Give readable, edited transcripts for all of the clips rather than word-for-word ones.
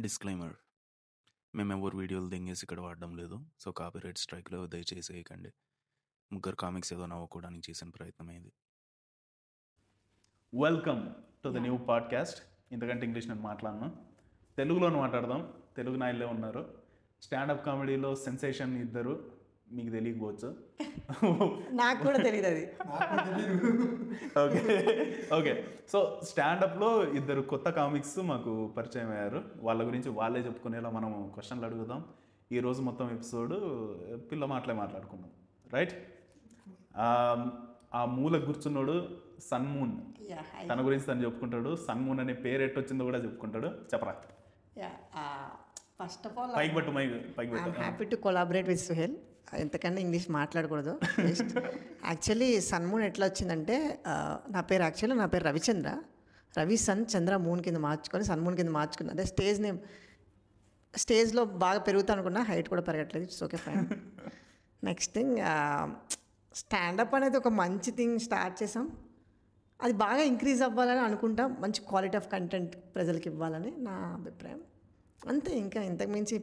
Disclaimer: మేమెవరు వీడియోలు దింగేసి ఇక్కడ వాడడం లేదు. సో కాపీరైట్ స్ట్రైక్లో దయచేసి వేయకండి. ముగ్గురు కామిక్స్ ఏదో నవ్వుకోవడానికి చేసిన ప్రయత్నం ఇది. Welcome to the new podcast. ఇంతకంటే ఇంగ్లీష్ నేను మాట్లాడను, తెలుగులోనే మాట్లాడదాం. తెలుగు నాయలే ఉన్నారు. స్టాండప్ కామెడీలో సెన్సేషన్ ఇద్దరు, మీకు తెలియకపోవచ్చు. నాకు కూడా తెలియదు అది. ఓకే ఓకే సో స్టాండప్లో ఇద్దరు కొత్త కామిక్స్ మాకు పరిచయం అయ్యారు. వాళ్ళ గురించి వాళ్ళే చెప్పుకునేలా మనం క్వశ్చన్లు అడుగుదాం. ఈరోజు మొత్తం ఎపిసోడ్ పిల్ల మాటలే మాట్లాడుకుందాం, రైట్? ఆ మూల కూర్చున్నాడు సన్మూన్. తన గురించి తను చెప్పుకుంటాడు. సన్మూన్ అనే పేరు ఎట్టొచ్చిందో కూడా చెప్పుకుంటాడు. చెప్పరా. ఫస్ట్ ఆఫ్ ఆల్ పైకి పట్టు, పైకి ఐఎమ్ పట్టు. Happy to collaborate with Suhail. ఎంతకన్నా ఇంగ్లీష్ మాట్లాడకూడదు. యాక్చువల్లీ సన్మూన్ ఎట్లా వచ్చిందంటే, నా పేరు రవిచంద్ర. రవి సన్ చంద్ర మూన్ కింద మార్చుకొని సన్మూన్ కింద మార్చుకున్నా. అదే స్టేజ్ నేమ్. స్టేజ్లో బాగా పెరుగుతా అనుకున్నా, హైట్ కూడా పెరగట్లేదు. It's okay, fine. Next thing, standup అనేది ఒక మంచి థింగ్ స్టార్ట్ చేసాం. అది బాగా ఇంక్రీజ్ అవ్వాలని అనుకుంటాం. మంచి క్వాలిటీ ఆఫ్ కంటెంట్ ప్రజలకు ఇవ్వాలని నా అభిప్రాయం. అంతే, ఇంకా ఇంతకు మించి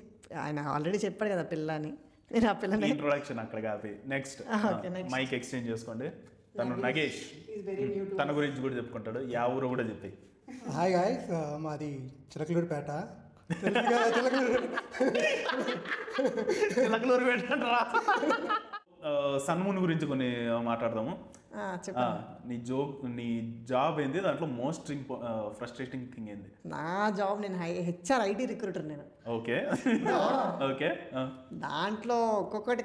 ఆయన ఆల్రెడీ చెప్పాడు కదా పిల్ల అని. నేను ఆ పిల్లని ఇంట్రొడక్షన్ అక్కడ కాపీ. నెక్స్ట్ మైక్ ఎక్స్చేంజ్ చేసుకోండి. తను నగేష్. తన గురించి కూడా చెప్పుకుంటాడు. యా ఊరు కూడా చెప్పి. హాయ్ గాయ్స్, మాది చిలకలూరుపేట. చిలకలూరు పెట్టండి. సన్మూన్ గురించి కొన్ని మాట్లాడదాము. నీ జాబ్ ఏంది? దాంట్లో మోస్ట్ ఫ్రస్ట్రేటింగ్ థింగ్ ఏంది? నా జాబ్, నేను హెచ్ఆర్ ఐటీ రిక్రూటర్. నేను ఓకే ఓకే దాంట్లో ఒక్కటి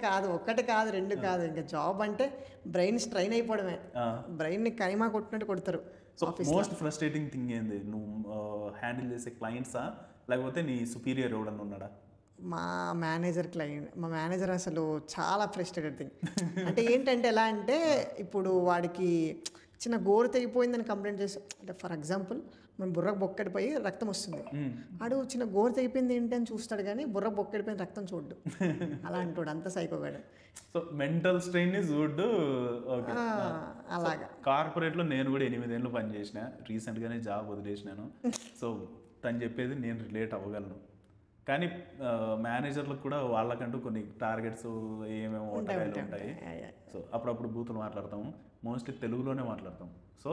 కాదు రెండు కాదు. ఇంకా జాబ్ అంటే బ్రెయిన్ స్ట్రైన్ అయిపోవడమే. బ్రెయిన్ని కైమా కొట్టినట్టు కొడతారు. సో మోస్ట్ ఫ్రస్ట్రేటింగ్ థింగ్ ఏంది? నువ్వు హ్యాండిల్ చేసే క్లయింట్సా, లేకపోతే నీ సుపీరియర్ ఎవడన్నా ఉన్నాడా? మా మేనేజర్ అసలు చాలా ఫ్రస్ట్రేటెడ్ థింగ్. అంటే ఏంటంటే, ఎలా అంటే ఇప్పుడు వాడికి చిన్న గోరు తెగిపోయిందని కంప్లైంట్ చేసి, అంటే ఫర్ ఎగ్జాంపుల్ మనం బుర్రకు బొక్కడిపోయి రక్తం వస్తుంది. ఆడు చిన్న గోరు తెగిపోయింది ఏంటి అని చూస్తాడు, కానీ బుర్రకు బొక్కడిపోయిన రక్తం చూడ్డు. అలా అంటాడు, అంత సైకోగాడు. So mental strain is good. Okay, అలాగా. కార్పొరేట్లో నేను కూడా 8 ఏళ్ళు పనిచేసిన. రీసెంట్గానే జాబ్ వదిలేసినాను. సో తను చెప్పేది నేను రిలేట్ అవ్వగలను. కానీ మేనేజర్లకు కూడా వాళ్ళకంటూ కొన్ని టార్గెట్స్ ఏమేమో ఉంటాయి. సో అప్పుడప్పుడు బూతులు మాట్లాడతాము. మోస్ట్లీ తెలుగులోనే మాట్లాడతాం. సో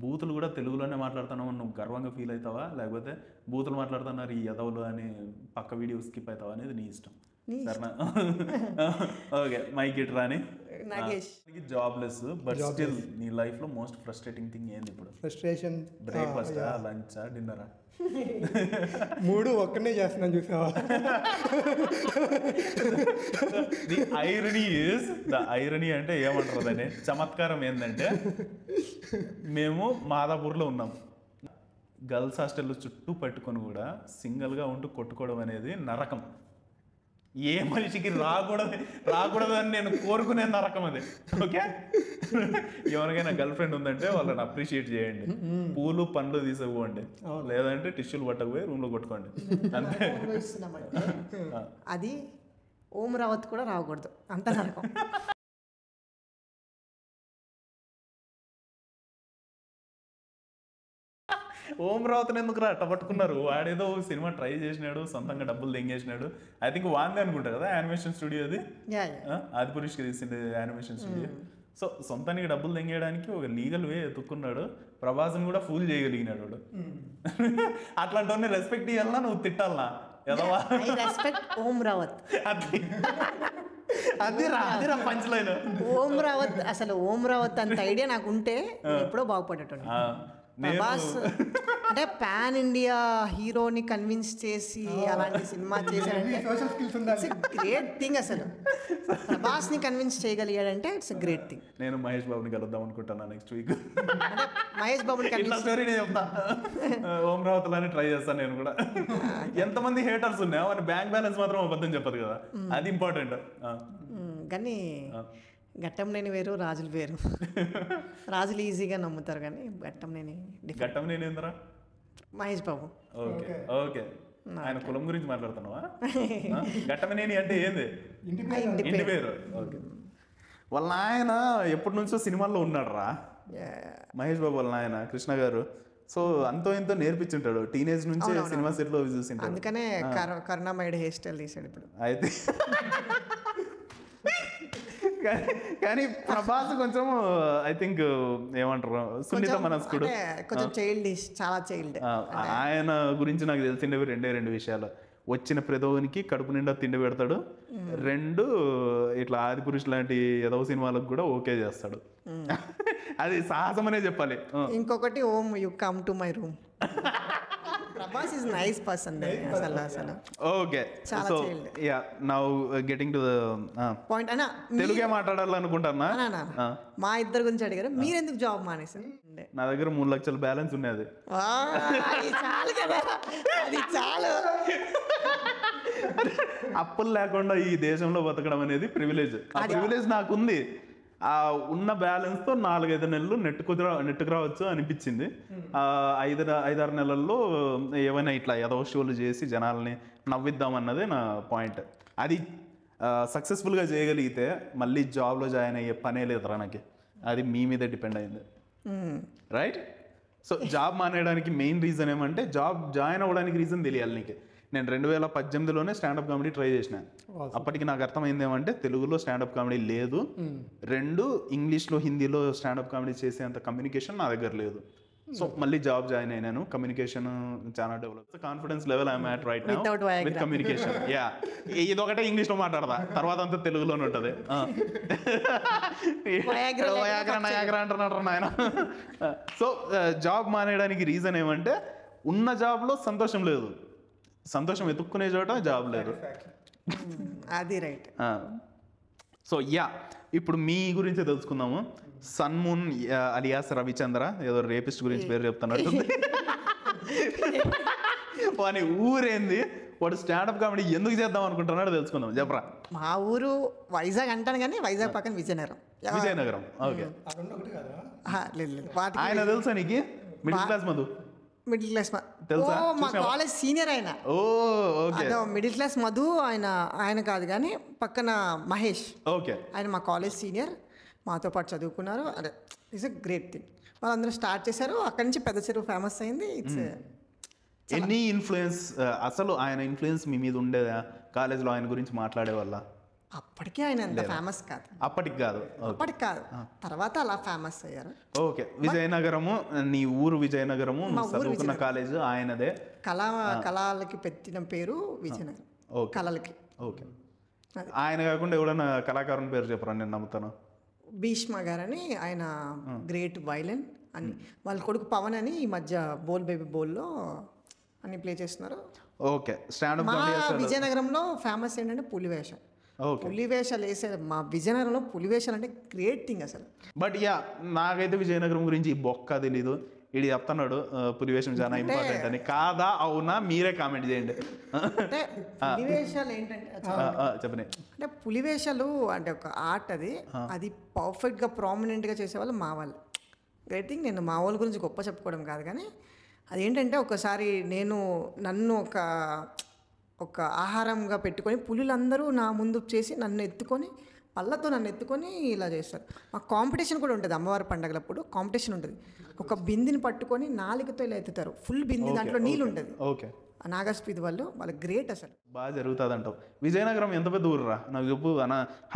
బూతులు కూడా తెలుగులోనే మాట్లాడుతున్నాము. నువ్వు గర్వంగా ఫీల్ అవుతావా, లేకపోతే బూతులు మాట్లాడుతున్నారు ఈ యదవులు అని పక్క వీడియో స్కిప్ అవుతావా అనేది నీ ఇష్టం. సరేనా? ఓకే, మైక్ ఇట్ రాని. జాబ్లెస్ బట్ స్టిల్ నీ లైఫ్ లో మోస్ట్ ఫ్రస్ట్రేటింగ్ థింగ్ ఏంది ఇప్పుడు? ఫ్రస్ట్రేషన్. Breakfast, lunch, డిన్నరా? 3 ఒక్కనే చేస్తున్నాను, చూసావా? ద ఐరనీ అంటే ఏమంటారు దాన్ని? చమత్కారం ఏంటంటే, మేము మాదాపూర్లో ఉన్నాం. గర్ల్స్ హాస్టల్లో చుట్టూ పట్టుకొని కూడా సింగిల్గా ఉంటూ కొట్టుకోవడం అనేది నరకం. ఏ మనిషికి రాకూడదని నేను కోరుకునే నరకం అది. ఓకే, ఎవరికైనా గర్ల్ ఫ్రెండ్ ఉందంటే వాళ్ళని అప్రిషియేట్ చేయండి. పూలు పండ్లు తీసుకుపోండి, లేదంటే టిష్యూలు పట్టకపోయి రూమ్లో కొట్టుకోండి, అంతే. అది ఓం రావత్ కూడా రాకూడదు, అంత నరకం. ఓం రావుతని ఎందుకు అట్ట పట్టుకున్నారు? వాడేదో సినిమా ట్రై చేసినాడు, సొంతంగా డబ్బులు దెంగేసినాడు. ఐ థింక్ వాందే అనుకుంటా కదా యానిమేషన్ స్టూడియో అది. ఆదిపురుష్కి తీసింది యానిమేషన్ స్టూడియో. సో సొంతానికి డబ్బులు దెంగేయడానికి ఒక లీగల్ వే ఎత్తుక్కున్నాడు. ప్రభాస్ని కూడా ఫూల్ చేయగలిగినాడు వాడు. అట్లాంటి వాడిని రెస్పెక్ట్ ఇవ్వాలన్నా, నువ్వు తిట్టాలనా? ఎదవా ఓం రావత్. అదిరా పంచ్ లైన్. ఓం రావత్, అసలు ఓం రావత్ అంత ఐడియా నాకు ఉంటే ఎప్పుడో బాగుపడేటోడు. ప్రభాస్ అంటే పాన్ ఇండియా హీరోని కన్విన్స్ చేసి అలాంటి సినిమా చేశాడంటే గ్రేట్ థింగ్. అసలు ప్రభాస్ ని కన్విన్స్ చేయగలిగాడంటే ఇట్స్ గ్రేట్ థింగ్. నేను మహేష్ బాబుని కలుద్దాం అనుకుంటున్నా నెక్స్ట్ వీక్. మహేష్ బాబుని చెప్తా, ఓం రావత్ ట్రై చేస్తాను నేను కూడా. ఎంతమంది హేటర్స్ ఉన్నా మన బ్యాంక్ బ్యాలెన్స్ మాత్రం అబద్ధం చెప్పదు కదా, అది ఇంపార్టెంట్. కానీ ఘట్టంనేని వేరు, రాజులు వేరు. రాజులు ఈజీగా నమ్ముతారు, కానీ ఘట్టంనేని ఏందరా? మహేష్ బాబు. ఓకే ఓకే, ఆయన కులం గురించి మాట్లాడుతున్నావా? ఘట్టమనేని అంటే ఏంది? ఇంటి పేరు. ఓకే, వాళ్ళ ఆయన ఎప్పటి నుంచో సినిమాల్లో ఉన్నాడు రా. మహేష్ బాబు వాళ్ళ ఆయన కృష్ణ గారు సో అంతో ఎంతో నేర్పించుంటాడు టీనేజ్ నుంచి సినిమా సెట్లో చూసింటాడు. అందుకనే కరుణామయుడు హెయిర్ స్టైల్ తీసాడు ఇప్పుడు. అయితే కానీ ప్రభాస్ కొంచెం ఐ థింక్ ఏమంటారు సున్నిత మనస్కుడు, కొంచెం చైల్డిష్, చాలా చైల్డ్. ఆయన గురించి నాకు తెలిసిండేవి రెండు విషయాలు. వచ్చిన ప్రదోనికి కడుపు నిండా తిండి పెడతాడు, 2 ఇట్లా ఆదిపురుష్ లాంటి ఏదో సినిమాలకు కూడా ఓకే చేస్తాడు. అది సాహసమనే చెప్పాలి. ఇంకొకటి ఓమ్ you come to my room. Prabhas is nice person అసలు. Okay, so yeah now getting to the point. అన్న తెలుగే మాట్లాడాలనుకుంటున్నా. మా ఇద్దరు గురించి అడిగారు, మీరెందుకు జాబ్ మానేసారు? నా దగ్గర 3 లక్షల బ్యాలెన్స్ ఉన్నది. చాలు కదా, అది చాలు. అప్పులు లేకుండా ఈ దేశంలో బతకడం అనేది ప్రివిలేజ్. ఆ ప్రివిలేజ్ నాకుంది. ఆ ఉన్న బ్యాలెన్స్ తో 4-5 నెలలు నెట్టుకు రావచ్చు అనిపించింది. 5-6 నెలల్లో ఏమైనా ఇట్లా ఏదో షోలు చేసి జనాల్ని నవ్విద్దామన్నదే నా పాయింట్. అది సక్సెస్ఫుల్గా చేయగలిగితే మళ్ళీ జాబ్లో జాయిన్ అయ్యే పనే లేదురా నాకు. అది మీ మీదే డిపెండ్ అయింది, రైట్? సో జాబ్ మానేయడానికి మెయిన్ రీజన్ ఏమంటే, జాబ్ జాయిన్ అవ్వడానికి రీజన్ తెలియాలి నీకు. నేను 2018లోనే స్టాండప్ కామెడీ ట్రై చేసిన. అప్పటికి నాకు అర్థమైంది ఏమంటే, తెలుగులో స్టాండప్ కామెడీ లేదు, 2 ఇంగ్లీష్లో హిందీలో స్టాండప్ కామెడీ చేసేంత కమ్యూనికేషన్ నా దగ్గర లేదు. సో మళ్ళీ జాబ్ జాయిన్ అయినాను. కమ్యూనికేషన్ చాలా develop, confidence level I'm at right now with communication. Yeah, ఇదొకటే ఇంగ్లీష్లో మాట్లాడదా, తర్వాత అంతా తెలుగులోనే ఉంటుంది. అంటున్నాడు నాయన. సో జాబ్ మానేయడానికి రీజన్ ఏమంటే, ఉన్న జాబ్లో సంతోషం లేదు, సంతోషం ఎత్తుక్కునే చోట జాబ్ లేదు. అది రైట్. సో యా, ఇప్పుడు మీ గురించి తెలుసుకుందాము. సన్మూన్ అలియాస్ రవిచంద్ర, ఏదో రేపిస్ట్ గురించి పేరు చెప్తున్నట్టు. వాని ఊరేంది, వాడు స్టాండప్ కామెడీ ఎందుకు చేద్దాం అనుకుంటున్నాడో తెలుసుకుందాం. చెప్పరా. మా ఊరు వైజాగ్ అంటాను, కానీ వైజాగ్ పక్కన విజయనగరం. ఓకే, లేదు. ఆయన తెలుసా నీకు? Middle class Madhu. Middle class మా కాలేజ్ సీనియర్ ఆయన. అదో మిడిల్ క్లాస్ మధు ఆయన కాదు, కానీ పక్కన మహేష్. ఓకే, ఆయన మా కాలేజ్ సీనియర్, మాతో పాటు చదువుకున్నారు. అదే ఇట్స్ ఎ గ్రేట్ థింగ్. వాళ్ళందరూ స్టార్ట్ చేశారు, అక్కడి నుంచి పెద్ద చెరువు ఫేమస్ అయింది. ఇట్స్ ఎనీ ఇన్ఫ్లుయెన్స్, అసలు ఆయన ఇన్ఫ్లుయెన్స్ మీ మీద ఉండేదా కాలేజ్లో ఆయన గురించి మాట్లాడే వల్ల? అప్పటికే ఆయన అంత ఫేమస్ కాదు. అప్పటికి కాదు, తర్వాత అలా ఫేమస్ అయ్యారు. ఓకే, విజయనగరము, నీ ఊరు విజయనగరము, చదువుకున్న కాలేజ్ ఆయనదే. కళలకి పెట్టిన పేరు విజయనగరం, కళలకి. ఓకే, ఆయన కాకుండా ఎవడన్నా కళాకారుని పేరు చెప్పరా, నేను నమ్ముతాను. భీష్మ గారని, ఆయన గ్రేట్ వైలెన్ అని. వాళ్ళ కొడుకు పవన్ అని ఈ మధ్య బోల్ బేబీ బోల్లో అని ప్లే చేస్తున్నారు. ఓకే, స్టాండప్ విజయనగరంలో ఫేమస్ ఏంటంటే పులివేషం. పులివేషాలు వేసే మా విజయనగరంలో పులివేషాలు అంటే గ్రేట్ థింగ్ అసలు. బట్ యా, నాకైతే విజయనగరం గురించి బొక్క తెలీదు. ఇది చెప్తున్నాడు పులివేషం చాలా ఇంపార్టెంట్ అని. కాదా అవునా మీరే కామెంట్ చేయండి. అంటే పులివేషాలు ఏంటంటే చెప్పండి. అంటే పులివేషాలు అంటే ఒక ఆర్ట్, అది పర్ఫెక్ట్గా ప్రామినెంట్గా చేసేవాళ్ళు మా వాళ్ళు. Great thing. నేను మా వాళ్ళ గురించి గొప్ప చెప్పుకోవడం కాదు, కానీ అదేంటంటే ఒకసారి నన్ను ఒక ఆహారంగా పెట్టుకొని పులులందరూ నా ముందు చేసి నన్ను ఎత్తుకొని ఇలా చేస్తారు. మా కాంపిటీషన్ కూడా ఉంటుంది. అమ్మవారి పండగలప్పుడు కాంపిటీషన్ ఉంటుంది. ఒక బిందిని పట్టుకొని నాలుగుతో ఇలా ఎత్తుతారు, ఫుల్ బింది, దాంట్లో నీళ్ళు ఉంటుంది. ఓకే, నాగస్పీది వాళ్ళ గ్రేట్ అసలు. బాగా జరుగుతుంది అంటావు. విజయనగరం ఎంత పెద్ద ఊరురా నాకు చెప్పు.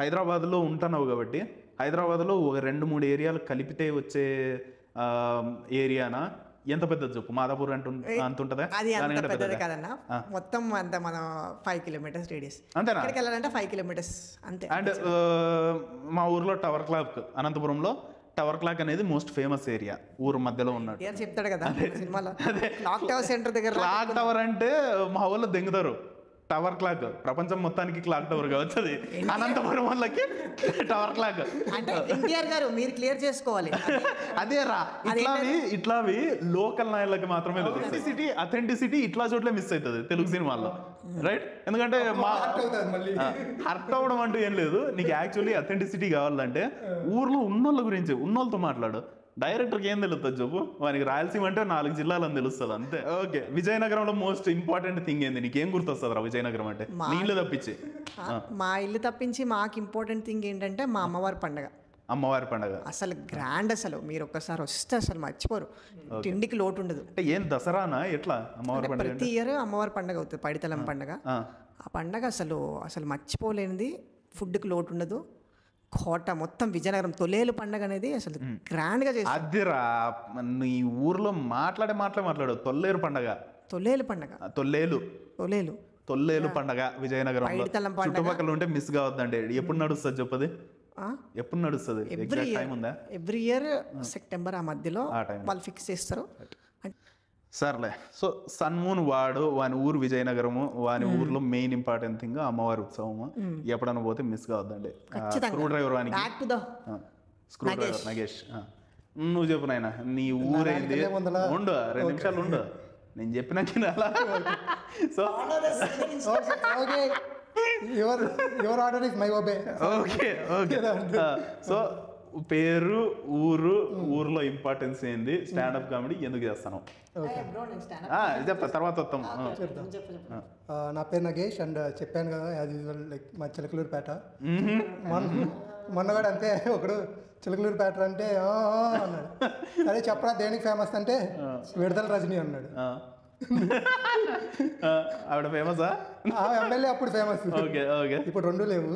హైదరాబాద్లో ఉంటున్నావు కాబట్టి, హైదరాబాద్లో ఒక 2-3 ఏరియాలు కలిపితే వచ్చే ఏరియానా? ఎంత పెద్దది చెప్పు. మాదాపూర్ అంత ఉంటుందా? అది అంత పెద్దది కాదన్న, మొత్తం అంత మనం 5 కిలోమీటర్స్ రేడియస్. అంతేనా? ఇక్కడికి వెళ్ళాలంటే 5 కిలోమీటర్స్ అంతే. అండ్ మా ఊర్లో టవర్ క్లాక్, అనంతపురంలో టవర్ క్లాక్ అనేది మోస్ట్ ఫేమస్ ఏరియా, ఊరు మధ్యలో ఉన్నాడు. చెప్తాడు కదా సినిమాలో, క్లాక్ టవర్ సెంటర్ దగ్గర. క్లాక్ టవర్ అంటే మా ఊళ్ళో దెంగుతారు. టవర్ క్లాక్ ప్రపంచం మొత్తానికి క్లాక్ టవర్ కావచ్చు, అది అనంతపురం వాళ్ళకి టవర్ క్లాక్. అంటే ఎన్టీఆర్ గారు మీరు క్లియర్ చేసుకోవాలి. అదే రా, ఇట్లావి లోకల్ నాయకులకి మాత్రమే తెలుస్తుంది. అథెంటిసిటీ ఇట్లా చోట్ల మిస్ అవుతుంది తెలుగు సినిమాల్లో, రైట్? ఎందుకంటే హర్ట్ అవ్వడం అంటూ ఏం లేదు. నీకు యాక్చువల్లీ అథెంటిసిటీ కావాలంటే ఊర్లో ఉన్నోళ్ళ గురించి, ఉన్నోళ్ళతో మాట్లాడు. డైరెక్టర్కి ఏం తెలుస్తుంది చెప్పు? వానికి రాయలసీమ అంటే 4 జిల్లాలు అని తెలుస్తుంది అంతే. ఓకే, విజయనగరంలో మోస్ట్ ఇంపార్టెంట్ థింగ్ ఏంది? నీకేం గుర్తొస్తుంది రా విజయనగరం అంటే? మా ఇల్లు తప్పించి మాకు ఇంపార్టెంట్ థింగ్ ఏంటంటే మా అమ్మవారి పండగ. అమ్మవారి పండగ అసలు గ్రాండ్, అసలు మీరు ఒక్కసారి వస్తే అసలు మర్చిపోరు, తిండికి లోటు ఉండదు. అంటే ఏం దసరానా ఎట్లా అమ్మవారి పండగ? ప్రతి ఇయర్ అమ్మవారి పండగ అవుతుంది, పైడితల్లం పండగ. ఆ పండగ అసలు అసలు మర్చిపోలేనిది, ఫుడ్కి లోటు ఉండదు. కోట మొత్తం విజయనగరం తొలేలు పండగ అనేది అసలు గ్రాండ్గా చేస్తారు. అదిరా నీ ఊర్లో మాట్లాడు తొల్లేరు పండగ, తొలేలు పండగ, తొల్లేలు పండగ విజయనగరం పైడితల్లం పండగ. చుట్టుపక్కల ఉంటే మిస్ కావద్దండి. ఎప్పుడు నడుస్తుంది చెప్పది? ఎప్పుడు నడుస్తుంది? టైం ఉందా? ఎవ్రీ ఇయర్ సెప్టెంబర్ ఆ మధ్యలో వాళ్ళు ఫిక్స్ చేస్తారు. సర్లే. సో సన్మూన్ వాడు వాని ఊరు విజయనగరము, వాని ఊర్లో మెయిన్ ఇంపార్టెంట్ థింగ్ అమ్మవారి ఉత్సవము. ఎప్పుడన్నా పోతే మిస్ కావద్దండి. స్క్రూ డ్రైవర్ వానికి, స్క్రూ డ్రైవర్ నగేష్, నువ్వు చెప్పు నాయన నీ ఊరేంది? ఉండు 2 నిమిషాలు ఉండు, నేను చెప్పినాక అలా. So your order is my obey. Okay. So పేరు, ఊర్లో ఇంపార్టెన్స్ ఏంది, స్టాండప్ కామెడీ ఎందుకు చేస్తాను చెప్తా, తర్వాత వస్తాం. నా పేరు నగేష్ అండ్ చెప్పాను కదా యాజ్ యూజువల్ లైక్ మా చిలకలూరుపేట. మొన్న కూడా అంతే, ఒకడు చిలకలూరుపేట అంటే అన్నాడు. అదే చెప్పరా దేనికి ఫేమస్ అంటే విడుదల రజనీ అన్నాడు. ఆవిడ ఫేమసా? ఎమ్మెల్యే అప్పుడు ఫేమస్, ఇప్పుడు 2 లేవు.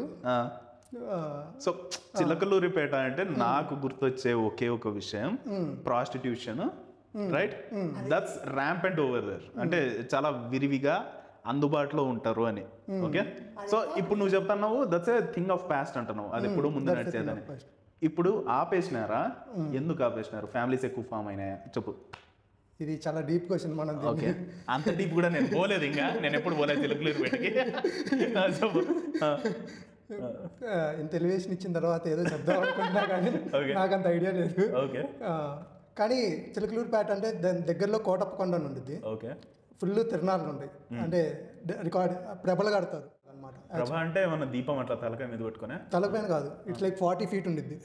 సో చిలకలూరిపేట అంటే నాకు గుర్తొచ్చే ఒకే ఒక విషయం prostitution, right? That's rampant over there. అంటే చాలా విరివిగా అందుబాటులో ఉంటారు అని. ఓకే. సో ఇప్పుడు నువ్వు చెప్తున్నావు that's a thing of past అంటున్నావు, అది ఎప్పుడు ముందు నడిచేదని. ఇప్పుడు ఆపేసినారా? ఎందుకు ఆపేసినారు? ఫ్యామిలీస్ ఎక్కువ ఫామ్ అయినాయా? చెప్పు. ఇది చాలా డీప్ క్వశ్చన్. మనం ఓకే, అంత డీప్ కూడా నేను పోలేదు, ఇంకా నేను ఎప్పుడు పోలేదు చిలకలూరిపేటకి. చెప్పు. ఇంత ఎలివేషన్ ఇచ్చిన తర్వాత ఏదో చెప్దాం అనుకుంటున్నా కానీ నాకు అంత ఐడియా లేదు. కానీ చిలకలూరుపేట అంటే దాని దగ్గరలో కోటప్పకొండ అని ఉంటుంది. ఫుల్ తిరణాలు ఉంటాయి, అంటే రికార్డ్ ప్రభలు కడతారు అనమాట. ప్రభ అంటే ఏమన్నా దీపం అట్లా తలకాయ మీద పెట్టుకునే? తలపైన కాదు, ఇట్స్ లైక్ 40 feet ఉండిద్ది.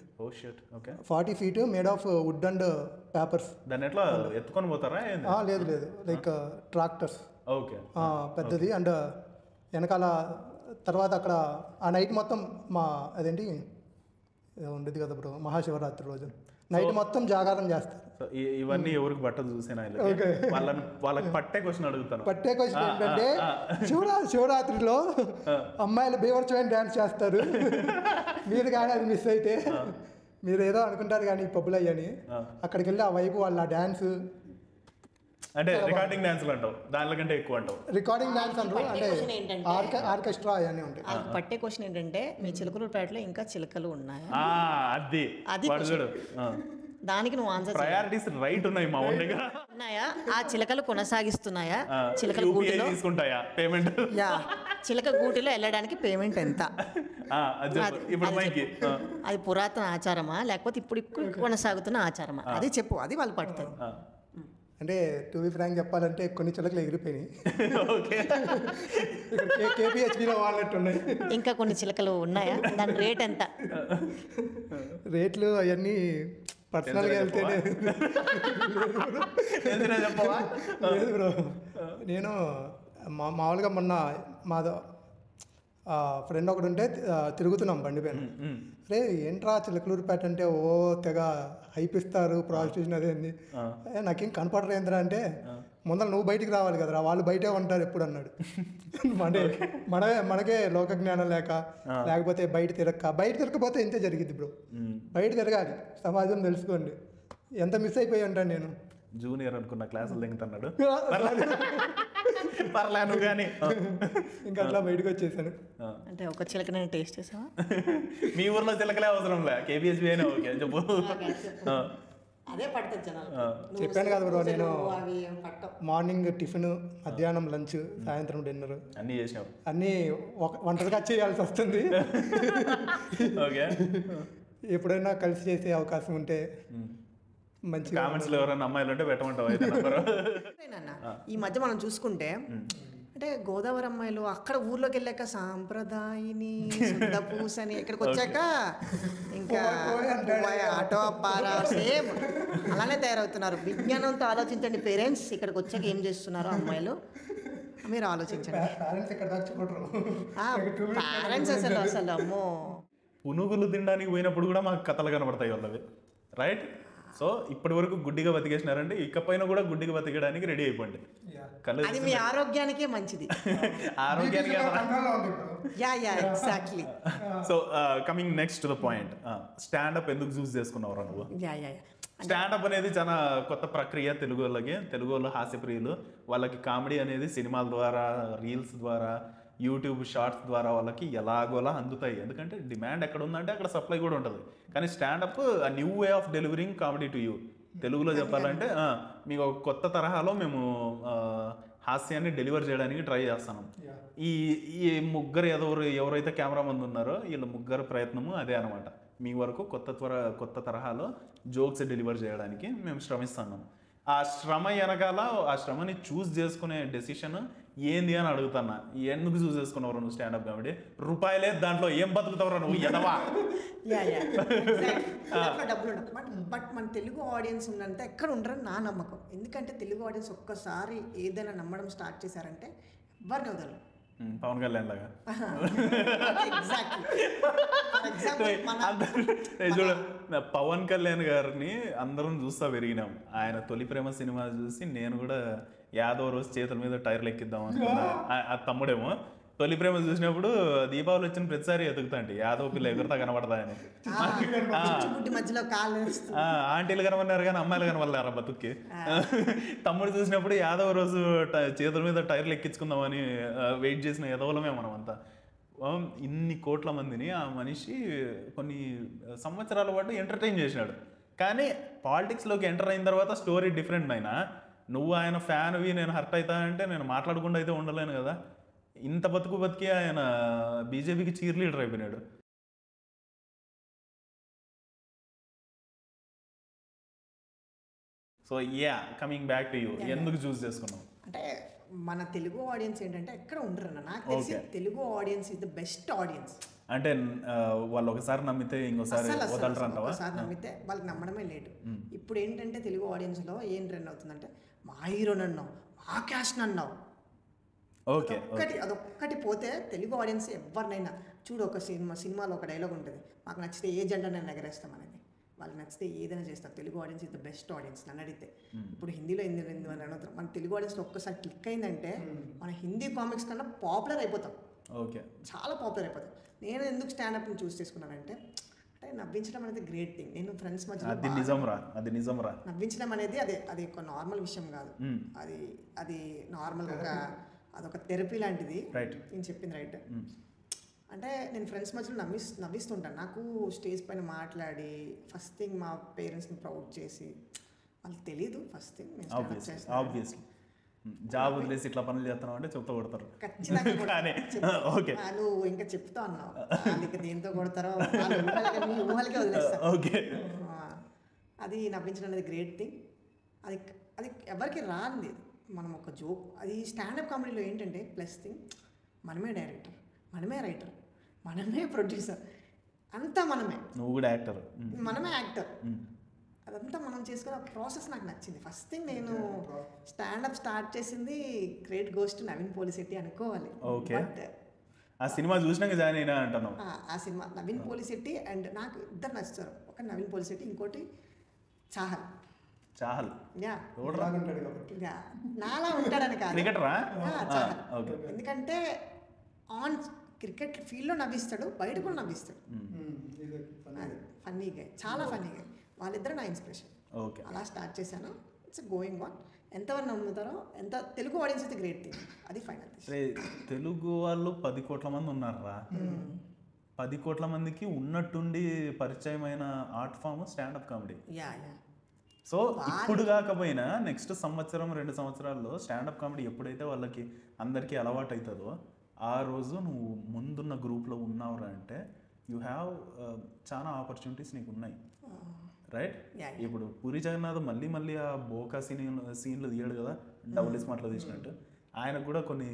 40 feet made of wood and papers. దాన్ని ఎట్లా ఎత్తుకొని పోతారా? లేదు లైక్ ట్రాక్టర్స్. ఓకే, పెద్దది. అండ్ వెనకాల తర్వాత అక్కడ ఆ నైట్ మొత్తం అదేంటి ఉండేది కదా బ్రో, మహాశివరాత్రి రోజు నైట్ మొత్తం జాగారం చేస్తారు. ఇవన్నీ ఎవరికి బట్టలు చూసినా వాళ్ళకి పట్టే క్వశ్చన్ అడుగుతాను. పట్టే క్వశ్చన్ ఏంటంటే శివరాత్రిలో అమ్మాయిలు బీభత్సమైన డ్యాన్స్ చేస్తారు. మీరు కానీ అది మిస్ అయితే మీరు ఏదో అనుకుంటారు కానీ పబ్బులు అయ్యని, అక్కడికి వెళ్ళి ఆ వైపు వాళ్ళ డ్యాన్స్ అంటే రికార్డింగ్ డాన్స్లు అంటావు, దానిలో కంటే ఎక్కువ అంటావు. రికార్డింగ్ డాన్స్ అంటారు, అంటే ఆర్కెస్ట్రా అవన్నీ ఉంటాయి. పట్టే క్వశ్చన్ ఏంటంటే మీ చిలకలూరుపేటలో ఇంకా చిలకలు ఉన్నాయా? అది చూడు, దానికి నువ్వు ఆన్సర్. ప్రయారిటీస్ రైట్ ఉన్నాయి మా ఊరి దగ్గర. ఉన్నాయా? ఆ చిలకలు కొనసాగిస్తున్నాయా? చిలకల గూటిలో తీసుకుంటాయా పేమెంట్? చిలక గూటిలో వెళ్ళడానికి పేమెంట్ ఎంత? అది పురాతన ఆచారమా లేకపోతే ఇప్పుడు కొనసాగుతున్న ఆచారమా? అది చెప్పు, అది వాళ్ళు పడుతుంది. అంటే టు బి ఫ్రాంక్ చెప్పాలంటే కొన్ని చిలకలు ఎగిరిపోయినాయి, కేపీహెచ్బీలో వాళ్ళట్టు ఉన్నాయి. ఇంకా కొన్ని చిలకలు ఉన్నాయా? దాని రేట్ ఎంత? రేట్లు అవన్నీ పర్సనల్గా వెళ్తేనే. లేదు బ్రో, నేను మామూలుగా మొన్న మాదో ఫ్రెండ్ ఒకడు ఉంటే తిరుగుతున్నాం బండి పైన. రే ఏంట్రా చిలకలూరుపేట అంటే ఓ తెగ హైపిస్తారు, ప్రాస్టిట్యూషన్ అదేంది, నాకేం కనపడరు ఏంద్రా అంటే, ముందర నువ్వు బయటికి రావాలి కదరా, వాళ్ళు బయటే ఉంటారు ఎప్పుడు అన్నాడు. అంటే మనకే లోక జ్ఞానం లేకపోతే బయట తిరగకపోతే ఇంతే జరిగింది బ్రో. బయట తిరగాలి, సమాజం తెలుసుకోండి. ఎంత మిస్ అయిపోయి ఉంటాను నేను. జూనియర్ అనుకున్న క్లాసులు దిగుతున్నాడు, పర్లేను కానీ ఇంకా అట్లా బయటకు వచ్చేసాను. అంటే ఒక చిలక నేను టేస్ట్ చేసావా? మీ ఊర్లో చిలకలే అవసరం లే, కేబిహెచ్బి అయినా ఓకే చెప్పు. అదే పడుతుంది జనాలు. చెప్పాను కదా బ్రో, నేను మార్నింగ్ టిఫిన్, మధ్యాహ్నం లంచ్, సాయంత్రం డిన్నర్ అన్నీ చేసాం. అన్నీ ఒంటరిగా చేయాల్సి వస్తుంది. ఓకే, ఎప్పుడైనా కలిసి చేసే అవకాశం ఉంటే మంచి. కామెంట్స్ లో ఎవరైనా అమ్మాయిలు ఉంటే పెట్టమంటావు? ఈ మధ్య మనం చూసుకుంటే అంటే గోదావరి అమ్మాయిలు అక్కడ ఊర్లోకి వెళ్ళాక సాంప్రదాయిని పూసని, ఇక్కడికి వచ్చాక ఇంకా ఆటో పారా సేమ్ అలానే తయారవుతున్నారు. విజ్ఞానంతో ఆలోచించండి పేరెంట్స్, ఇక్కడికి వచ్చాక ఏం చేస్తున్నారో అమ్మాయిలు మీరు ఆలోచించండి. పేరెంట్స్ అసలు అమ్మో పునుగులు తినడానికి పోయినప్పుడు కూడా మాకు కథలు కనబడతాయి వాళ్ళవి, రైట్? సో ఇప్పటి వరకు గుడ్డిగా బతికేసినారంటే ఇకపైన కూడా గుడ్డిగా బతికడానికి రెడీ అయిపోండి. కళ్ళు అది మీ ఆరోగ్యానికే మంచిది. ఆరోగ్యానికి exactly. So coming next to the point, standup ఎందుకు చూస్ చేసుకున్నావురా నువ్వు? స్టాండప్ అనేది చాలా కొత్త ప్రక్రియ తెలుగు వాళ్ళకి. తెలుగు వాళ్ళు హాస్యప్రియులు, వాళ్ళకి కామెడీ అనేది సినిమాల ద్వారా, రీల్స్ ద్వారా, యూట్యూబ్ షార్ట్స్ ద్వారా వాళ్ళకి ఎలాగోలా అందుతాయి. ఎందుకంటే డిమాండ్ ఎక్కడ ఉందంటే అక్కడ సప్లై కూడా ఉంటుంది. కానీ standup new way of delivering comedy to you. తెలుగులో చెప్పాలంటే మీకు ఒక కొత్త తరహాలో మేము హాస్యాన్ని డెలివర్ చేయడానికి ట్రై చేస్తున్నాం. ఈ ముగ్గురు ఎవరైతే కెమెరా ముందు ఉన్నారో వీళ్ళ ముగ్గురు ప్రయత్నము అదే అనమాట. మీ వరకు కొత్త తరహాలో జోక్స్ డెలివర్ చేయడానికి మేము శ్రమిస్తున్నాం. ఆ శ్రమ వెనకాల ఆ శ్రమని చూస్ చేసుకునే డెసిషన్ ఏంది అని అడుగుతున్నా. ఎందుకు చూస్ చేసుకున్నావు నువ్వు స్టాండప్ కామెడీ? రూపాయలే దాంట్లో ఏం బతుకుతావురా నువ్వు ఎదవా? డబ్బులు ఉండవు. బట్ మన తెలుగు ఆడియన్స్ ఉన్నంత ఎక్కడ ఉండరని నా నమ్మకం. ఎందుకంటే తెలుగు ఆడియన్స్ ఒక్కసారి ఏదైనా నమ్మడం స్టార్ట్ చేశారంటే ఎవరిని వదలరు. పవన్ కళ్యాణ్ లాగా చూడ, పవన్ కళ్యాణ్ గారిని అందరం చూస్తా పెరిగినాం. ఆయన తొలి ప్రేమ సినిమా చూసి నేను కూడా యాదవ రోజు చేతుల మీద టైర్లు ఎక్కిద్దాం అనుకున్నా. ఆ తమ్ముడేమో తొలి ప్రేమ చూసినప్పుడు దీపావళి వచ్చిన ప్రతిసారి ఎదుగుతాంటి యాదవ పిల్ల ఎగురుతా కనబడతా అని. ఆంటీలు కనబడినారు కానీ అమ్మాయిలు కనబడలేరా బతుక్కి. తమ్ముడు చూసినప్పుడు యాదవ రోజు చేతుల మీద టైర్లు ఎక్కించుకుందామని వెయిట్ చేసిన ఎదవలమే మనం అంతా. ఇన్ని కోట్ల మందిని ఆ మనిషి కొన్ని సంవత్సరాల పాటు ఎంటర్టైన్ చేసినాడు. కానీ పాలిటిక్స్లోకి ఎంటర్ అయిన తర్వాత స్టోరీ డిఫరెంట్. అయినా నువ్వు ఆయన ఫ్యాన్వి, నేను హర్ట్ అవుతా అంటే నేను మాట్లాడకుండా అయితే ఉండలేను కదా. ఇంత బతికి ఆయన బీజేపీకి చీర్ లీడర్ అయిపోయినాడు. So coming back to you, ఎందుకు చూస్ చేసుకున్నావు? అంటే మన తెలుగు ఆడియన్స్ ఏంటంటే ఎక్కడ ఉండరన్న. నాకు తెలిసి Telugu audience is the best audience. అంటే వాళ్ళు ఒకసారి నమ్మితే ఇంకోసారి వదలరంటావా? ఒకసారి నమ్మితే వాళ్ళకి నమ్మడమే లేటు. ఇప్పుడు ఏంటంటే తెలుగు ఆడియన్స్లో ఏం ట్రెండ్ అవుతుందంటే మా హీరోని అన్నావు, మా క్యాస్ట్ అన్నావు, అదొక్కటి పోతే తెలుగు ఆడియన్స్ ఎవరినైనా చూడు. ఒక సినిమాలో ఒక డైలాగ్ ఉంటుంది, మాకు నచ్చితే ఏ జెండా నేను ఎగరేస్తాం అనేది. వాళ్ళకి నచ్చితే ఏదైనా చేస్తారు. Telugu audience is the best audience నన్ను అడిగితే. ఇప్పుడు హిందీలో అని అడుగుతారు. మన తెలుగు ఆడియన్స్లో ఒక్కసారి క్లిక్ అయిందంటే మన హిందీ కామిక్స్ కన్నా పాపులర్ అయిపోతాం. చాలా పాపులర్ అయిపోతాం. నేను ఎందుకు స్టాండప్ని చూస్ చేసుకున్నానంటే అంటే నవ్వించడం అనేది గ్రేట్ థింగ్. నేను ఫ్రెండ్స్ మధ్యలో నవ్వించడం అనేది అది ఒక నార్మల్ విషయం కాదు. అది నార్మల్ అదొక థెరపీ లాంటిది. నేను చెప్పింది రైట్. అంటే నేను ఫ్రెండ్స్ మధ్యలో నవ్విస్తుంటాను. నాకు స్టేజ్ పైన మాట్లాడి ఫస్ట్ థింగ్ మా పేరెంట్స్ని ప్రౌడ్ చేసి, వాళ్ళకి తెలీదు ఫస్ట్ థింగ్ ఆబ్వియస్లీ జాబ్ వదిలేసి ఇట్లా పనులు చేస్తున్నావు అంటే చెప్తా కొడతారు. నువ్వు ఇంకా చెప్తా అన్నావు, వాళ్ళకి దేంతో కొడతారో ఊహలకే వదిలేస్తాను. అది నవ్వించడం అనేది గ్రేట్ థింగ్. అది ఎవరికి రాంది. మనం ఒక జోక్, అది స్టాండప్ కామెడీలో ఏంటంటే ప్లస్ థింగ్, మనమే డైరెక్టర్, మనమే రైటర్, మనమే ప్రొడ్యూసర్, అంతా మనమే. నువ్వు కూడా యాక్టర్, మనమే యాక్టర్. అదంతా మనం చేసుకున్న ప్రాసెస్ నాకు నచ్చింది. ఫస్ట్ థింగ్ నేను స్టాండప్ స్టార్ట్ చేసింది గ్రేట్ గోస్ట్ నవీన్ పోలిశెట్టి అనుకోవాలి. ఆ సినిమా చూసినాక జాయిన్ అయినా అంటాను. ఆ సినిమా నవీన్ పోలిశెట్టి అండ్ నాకు ఇద్దరు నచ్చారు. ఒక నవీన్ పోలిశెట్టి, ఇంకోటి చాహల్. నాలా ఉంటాడని కాదు, ఎందుకంటే ఆన్ క్రికెట్ ఫీల్డ్లో నవ్విస్తాడు, బయట కూడా నవ్విస్తాడు. ఫన్నీగా, చాలా ఫన్నీగా. వాళ్ళిద్దరు నా ఇన్స్పిరేషన్. అలా స్టార్ట్ చేశాను. It's going on. ఎంతవరకు నమ్ముతారో ఎంత తెలుగు ఆడియన్స్ అయితే గ్రేట్ థింగ్. అది ఫైనల్. తెలుగు వాళ్ళు 10 కోట్ల మంది ఉన్నారా? 10 కోట్ల మందికి ఉన్నట్టుండి పరిచయమైన art form standup comedy. So ఇప్పుడు కాకపోయినా నెక్స్ట్ సంవత్సరం 2 సంవత్సరాల్లో స్టాండప్ కామెడీ ఎప్పుడైతే వాళ్ళకి అందరికీ అలవాటు అవుతుందో ఆ రోజు నువ్వు ముందున్న గ్రూప్లో ఉన్నావురా అంటే యూ హ్యావ్ చాలా ఆపర్చునిటీస్ నీకు ఉన్నాయి, రైట్? ఇప్పుడు పూరి జగన్నాథ్ మళ్ళీ ఆ బోకా సీన్లు తీయడు కదా, డబుల్ స్మార్ట్లో తీసినట్టు. ఆయనకు కూడా కొన్ని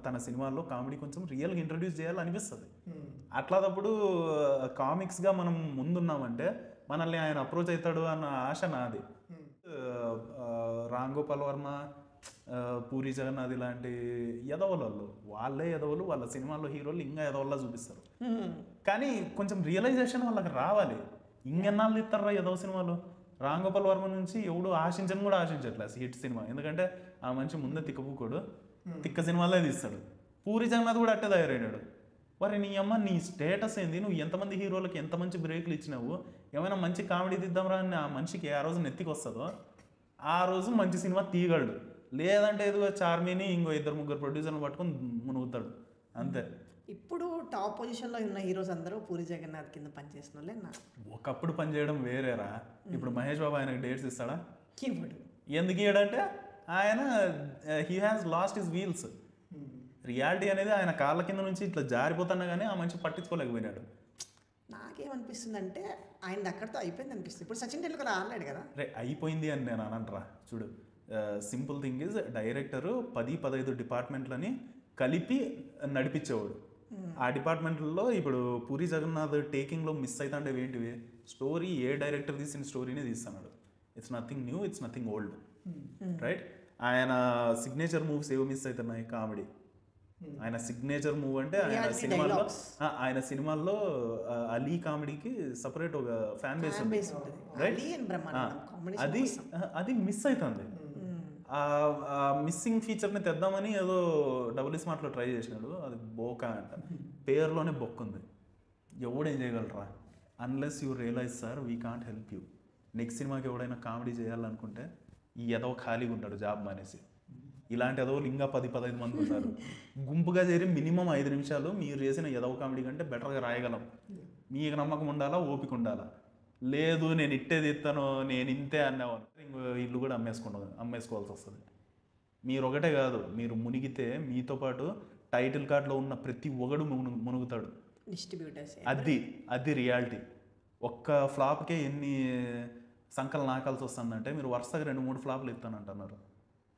తన సినిమాల్లో కామెడీ కొంచెం రియల్గా ఇంట్రడ్యూస్ చేయాలనిపిస్తుంది. అట్లాదప్పుడు కామిక్స్గా మనం ముందున్నామంటే మనల్ని ఆయన అప్రోచ్ అవుతాడు అన్న ఆశ నాది. రామ్ గోపాల్ వర్మ పూరి జగన్నాథ్ ఇలాంటి ఎదవలు వాళ్ళే ఎదవలు, వాళ్ళ సినిమాల్లో హీరోలు ఇంకా ఎదవల్లా చూపిస్తారు. కానీ కొంచెం రియలైజేషన్ వాళ్ళకి రావాలి. ఇంకెన్నాళ్ళు ఇస్తారా ఎదవ సినిమాలు? రామ్ గోపాల్ వర్మ నుంచి ఎవడు ఆశించని కూడా ఆశించట్లేదు హిట్ సినిమా. ఎందుకంటే ఆ మనిషి ముందే తిక్కపుకోడు, తిక్క సినిమాలే తీస్తాడు. పూరి జగన్నాథ్ కూడా అట్టే తయారైనాడు. మరి నీ అమ్మ నీ స్టేటస్ ఏంది? నువ్వు ఎంతమంది హీరోలకి ఎంత మంచి బ్రేక్లు ఇచ్చినావు? ఏమైనా మంచి కామెడీ తీద్దాంరా అని ఆ మనిషికి ఆ రోజు నెత్తికి వస్తుందో ఆ రోజు మంచి సినిమా తీయగలడు. లేదంటే ఏదో చార్మీని ఇంకో 2-3 ప్రొడ్యూసర్లు పట్టుకొని మునుగుతాడు అంతే. ఇప్పుడు టాప్ పొజిషన్లో ఉన్న హీరోస్ అందరూ పూరి జగన్నాథ్ కింద పనిచేసిన వాళ్ళే. ఒకప్పుడు పనిచేయడం వేరేరా. ఇప్పుడు మహేష్ బాబు ఆయనకు డేట్స్ ఇస్తాడా? ఇవ్వడు. ఎందుకు ఇవ్వడంటే ఆయన he has lost his wheels. Reality అనేది ఆయన కాళ్ళ కింద నుంచి ఇట్లా జారిపోతున్నా కానీ ఆ మనిషి పట్టించుకోలేకపోయినాడు. నాకేమనిపిస్తుంది అంటే ఆయన అక్కడితో అయిపోయింది అనిపిస్తుంది. ఇప్పుడు సచిన్ టెండూల్కర్ ఆడలేడు కదా. అయిపోయింది అని నేను అనంటరా. చూడు, సింపుల్ థింగ్ ఈజ్ డైరెక్టరు 10-15 డిపార్ట్మెంట్లని కలిపి నడిపించేవాడు. ఆ డిపార్ట్మెంట్లో ఇప్పుడు పూరి జగన్నాథ్ టేకింగ్లో మిస్ అవుతాండేవి ఏంటివి? స్టోరీ ఏ డైరెక్టర్ తీసిన స్టోరీనే తీస్తున్నాడు. It's nothing new, it's nothing old, right? ఆయన సిగ్నేచర్ మూవ్స్ ఏవో మిస్ అవుతున్నాయి? కామెడీ. ఆయన సిగ్నేచర్ మూవ్ అంటే ఆయన సినిమాల్లో అలీ కామెడీకి సపరేట్ ఒక ఫ్యాన్ బేస్ ఉంది, రైట్? అది మిస్ అవుతుంది. మిస్సింగ్ ఫీచర్ని తెద్దామని ఏదో డబుల్ స్మార్ట్లో ట్రై చేసినాడు. అది బోకా అంట, పేరులోనే బొక్క ఉంది. ఎవడేం చేయగలరా? Unless you realise sir we can't help you. Next సినిమాకి ఎవడైనా కామెడీ చేయాలనుకుంటే ఈ ఎదవ ఖాళీగా ఉంటాడు జాబ్ మానేసి. ఇలాంటి ఎదవలు ఇంకా 10-15 మంది ఉన్నారు. గుంపుగా చేరి మినిమం 5 నిమిషాలు మీరు చేసిన ఎదవ కామెడీ కంటే బెటర్గా రాయగలం. మీకు నమ్మకం ఉండాలా, ఓపిక ఉండాలా. లేదు నేను ఇట్టేది ఇస్తాను, నేను ఇంతే అనేవాళ్ళు ఇంకో ఇల్లు కూడా అమ్మేసుకోవాల్సి వస్తుంది. మీరు ఒకటే కాదు, మీరు మునిగితే మీతో పాటు టైటిల్ కార్డ్లో ఉన్న ప్రతి ఒగడు మునుగుతాడు. డిస్ట్రిబ్యూటర్స్. అది రియాలిటీ. ఒక్క ఫ్లాప్కే ఎన్ని సంకలు నాకాల్సి వస్తుందంటే మీరు వరుసగా 2-3 ఫ్లాప్లు ఇస్తానంటున్నారు.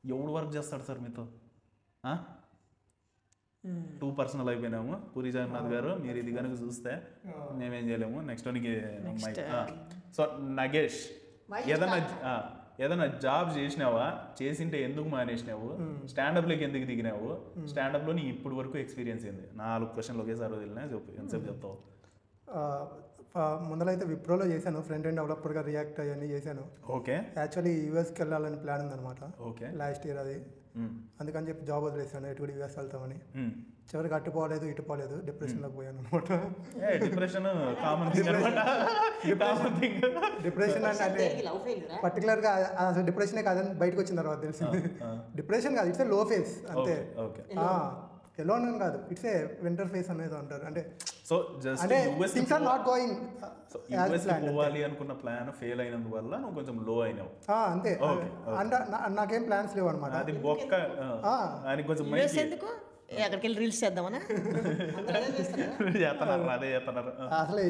ఎవడు వర్క్ చేస్తాడు సార్ మీతో? 2 పర్సనల్ అయిపోయినాము. పూరి జగన్నాథ్ గారు మీరు ఇది కనుక చూస్తే మేమేం చేయలేము. నెక్స్ట్ వన్కి సో నగేష్, ఏదైనా జాబ్ చేసినావా? చేసింటే ఎందుకు మానేసినావు? స్టాండప్లోకి ఎందుకు దిగినావు? స్టాండప్లో నీ ఇప్పుడు వరకు ఎక్స్పీరియన్స్ ఏంది? 4 క్వశ్చన్లు ఒకేసారి వదిలినా చెప్పు, ఎంతసేపు చెప్తావు? ముందరైతే విప్రోలో చేశాను, ఫ్రంట్ ఎండ్ డెవలపర్గా రియాక్ట్ అయ్యి చేశాను. ఓకే. యాక్చువల్లీ యూఎస్కి వెళ్ళాలని ప్లాన్ ఉందన్నమాట. ఓకే. లాస్ట్ ఇయర్ అది. అందుకని చెప్పి జాబ్ వదిలేసాను, ఎటు కూడా యూఎస్ వెళ్తామని. చివరికి అటు పోలేదు ఇటు పోలేదు, డిప్రెషన్లోకి పోయాను అనమాట. డిప్రెషన్ డిప్రెషన్ అంటే పర్టికులర్గా అసలు డిప్రెషనే కాదని బయటకు వచ్చిన తర్వాత తెలిసింది. డిప్రెషన్ కాదు, ఇట్స్ ఏ లో ఫేస్ అంతే. ఎలోన్ అని కాదు, ఇట్స్ ఏ వింటర్ ఫేస్ అనేది అంటారు. అంటే సో జస్ట్ అంటే things are not going as planned. పోవాలి అనుకున్న ప్లాన్ ఫెయిల్ అయినందువల్ల నువ్వు కొంచెం లో అయినావు అంతే. అంటే నాకేం ప్లాన్స్ లేవు అనమాట. అది బొక్క అని కొంచెం అక్కడికి వెళ్ళి రీల్స్ చేద్దామని అదే చేస్తున్నారు. అసలు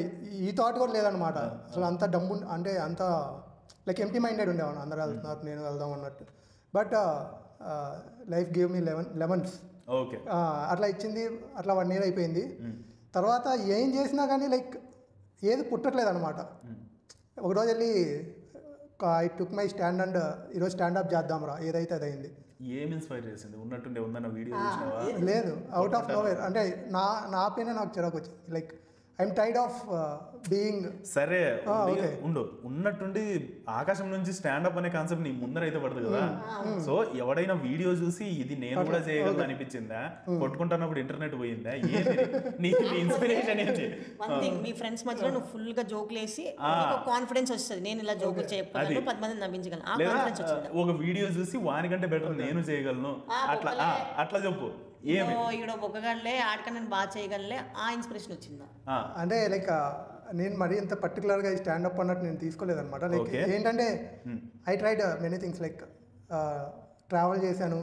ఈ థాట్ కూడా లేదనమాట. అసలు అంత డబ్బు అంటే అంత లైక్ ఎంప్టీ మైండెడ్ ఉండేవాడు. అందరూ వెళ్తున్నారు నేను వెళ్దాం అన్నట్టు. But life gave me lemons. Okay. అట్లా ఇచ్చింది. అట్లా 1 year అయిపోయింది. తర్వాత ఏం చేసినా కానీ లైక్ ఏది పుట్టట్లేదు అనమాట. ఒకరోజు వెళ్ళి I took my stand and ఈరోజు స్టాండప్ చేద్దాం రా, ఏదైతే అది అయింది. ఏం ఇన్స్పైర్ చేసింది? ఉన్నట్టుండే ఉందన్న వీడియో లేదు, అవుట్ ఆఫ్ నోవేర్. అంటే నా పైన నాకు చిరాకు వచ్చింది. Like I'm tired of being. సరే ఉండు, ఉన్నట్టుండి ఆకాశం నుంచి స్టాండప్ అనే కాన్సెప్ట్ నీ ముందర అయితే పడదు కదా. సో ఎవడైనా వీడియో చూసి ఇది నేను కూడా చేయగలను అనిపించిందా? కొట్టుకుంటున్నప్పుడు ఇంటర్నెట్ పోయిందా? నీ ఇన్స్పిరేషన్ ఏంటి? మీ ఫ్రెండ్స్ మధ్యలో నువ్వు ఫుల్ గా జోకులు వేసి కాన్ఫిడెన్స్ వస్తుంది, నేను ఇలా జోకులు చేయగలను, 10 మందిని నవ్వించగలను. ఒక వీడియో చూసి వానికంటే బెటర్ నేను చేయగలను, అట్లా చెప్పు. ఈడ ఒక్కగానే ఆడక నేను బాగా చేయగలలే, ఆ ఇన్స్పిరేషన్ వచ్చిందా? అంటే లైక్ నేను మరీ ఇంత పర్టికులర్గా స్టాండప్ అన్నట్టు నేను తీసుకోలేదన్నమాట. లైక్ ఏంటంటే I tried many things. Like travel చేశాను,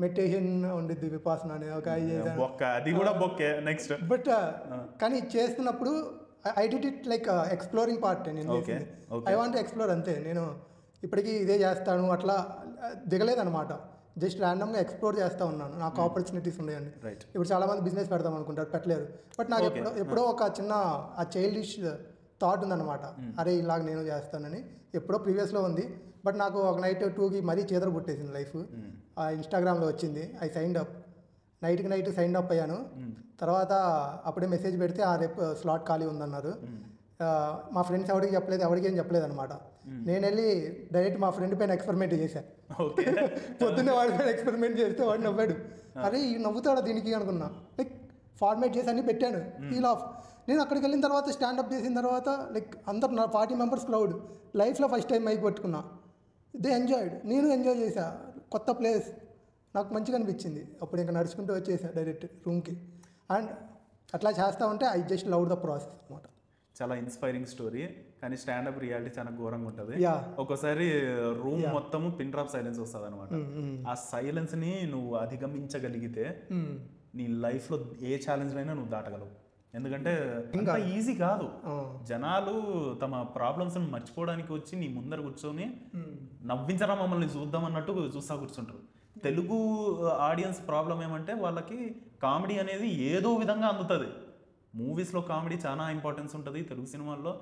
మెడిటేషన్ ఉండిద్ది, విపాసన అనే ఒక చేశాను. బట్ కానీ చేస్తున్నప్పుడు I did it like exploring part. నేను ఐ వాంట్ ఎక్స్ప్లోర్ అంతే. నేను ఇప్పటికీ ఇదే చేస్తాను అట్లా దిగలేదన్నమాట. జస్ట్ ర్యాండమ్గా ఎక్స్ప్లోర్ చేస్తూ ఉన్నాను. నాకు ఆపర్చునిటీస్ ఉన్నాయండి. ఇప్పుడు చాలామంది బిజినెస్ పెడదాం అనుకుంటారు, పెట్టలేరు. బట్ నాకు ఎప్పుడో ఒక చిన్న ఆ చైల్డిష్ థాట్ ఉందన్నమాట, అరే ఇలాగ నేను చేస్తానని. ఎప్పుడో ప్రీవియస్లో ఉంది, బట్ నాకు ఒక నైట్ 2కి మరీ చేదర పుట్టేసింది లైఫ్. ఇన్స్టాగ్రామ్లో వచ్చింది, I signed up. Night sign up అయ్యాను. తర్వాత అప్పుడే మెసేజ్ పెడితే రేపు స్లాట్ ఖాళీ ఉందన్నారు. మా ఫ్రెండ్స్ ఎవరికి చెప్పలేదు, ఎవరికి ఏం చెప్పలేదు అనమాట. నేను వెళ్ళి డైరెక్ట్ మా ఫ్రెండ్ పైన ఎక్స్పెరిమెంట్ చేశాను. పొద్దున్నే వాడి పైన ఎక్స్పెరిమెంట్ చేస్తే వాడు నవ్వాడు. అరే ఈ నవ్వుతాడా దీనికి అనుకున్నా. లైక్ ఫార్మేట్ చేసి అన్ని పెట్టాను, ఫీల్ ఆఫ్. నేను అక్కడికి వెళ్ళిన తర్వాత స్టాండప్ చేసిన తర్వాత లైక్ అందరు నా 40 మెంబర్స్ క్రౌడ్, లైఫ్లో ఫస్ట్ టైం మైక్ పట్టుకున్నా. దే ఎంజాయ్డ్, నేను ఎంజాయ్ చేశా. కొత్త ప్లేస్ నాకు మంచిగా అనిపించింది. అప్పుడు ఇంకా నడుచుకుంటూ వచ్చేసా డైరెక్ట్ రూమ్కి. అండ్ అట్లా చేస్తూ ఉంటే I just love the process అనమాట. చాలా ఇన్స్పైరింగ్ స్టోరీ, కానీ స్టాండప్ రియాలిటీ చాలా ఘోరంగా ఉంటుంది. ఒక్కోసారి రూమ్ మొత్తము పిన్ డ్రాప్ సైలెన్స్ వస్తుంది అనమాట. ఆ సైలెన్స్ ని నువ్వు అధిగమించగలిగితే నీ లైఫ్ లో ఏ ఛాలెంజ్ అయినా నువ్వు దాటగలవు. ఎందుకంటే ఇంకా ఈజీ కాదు. జనాలు తమ ప్రాబ్లమ్స్ మర్చిపోవడానికి వచ్చి నీ ముందర కూర్చొని నవ్వించరా మమ్మల్ని చూద్దాం అన్నట్టు చూస్తా కూర్చుంటారు. తెలుగు ఆడియన్స్ ప్రాబ్లం ఏమంటే వాళ్ళకి కామెడీ అనేది ఏదో విధంగా అందుతుంది. మూవీస్లో కామెడీ చాలా ఇంపార్టెన్స్ ఉంటుంది. తెలుగు సినిమాల్లో